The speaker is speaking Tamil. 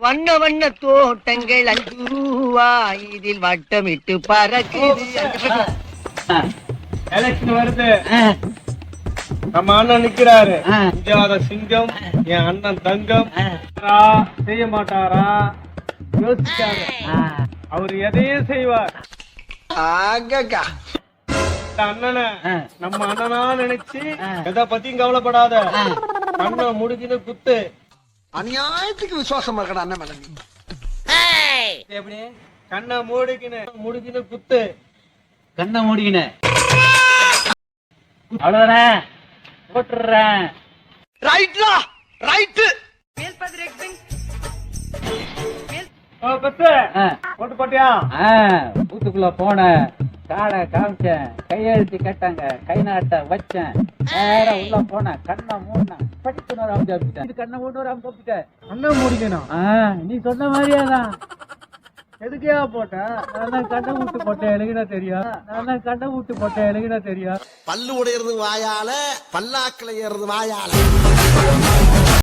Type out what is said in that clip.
வண்ண வண்ண தோட்டங்கள் 5 ரூபாய் இதில் வட்டமிட்டு பறக்குது. எலெக்ஷன் வருது, நம்ம அண்ணன் நிக்கிறாரு. இந்தியாத சிங்கம், என் அண்ணன் தங்கம். செய்ய மாட்டாரா? யோசிச்சாரு. அவர் எதையும் செய்வார். அண்ணனை நம்ம அண்ணனா நினைச்சு எதை பத்தியும் கவலைப்படாத. அண்ணன் முடிஞ்சுன்னு குத்து. அநியாயத்துக்கு விசுவாசமா இருக்கடா அண்ணன் மேல. எப்படி கண்ணை மூடிக்கின்னு முடிஞ்சுன்னு குத்து. கண்ணை மூடிக்கின்னு அவ்வளவுதானே போட்டுறேன். ரைட்லா ரைட். போட்டு போட்டியா? பூத்துக்குள்ள போன காடை காமிச்சேன், கையெழுத்தி கேட்டாங்க, கை நாட்ட வச்சேன், நேர உள்ள போன கண்ணை மூடின படிக்கணும் அமைச்சேன். இது கண்ணை மூணு அமைச்சிட்டேன். அண்ணன் முடிக்கணும். நீ சொன்ன மாதிரியாதான். எதுக்கே போட்ட? நான் தான் கண்ணை விட்டு போட்டேன், எழுகினா தெரியும். நான் தான் கண்ணை விட்டு போட்டேன், எழுகினா தெரியும். பல்லு உடையிறது வாயால, பல்லாக்கில ஏறது வாயால.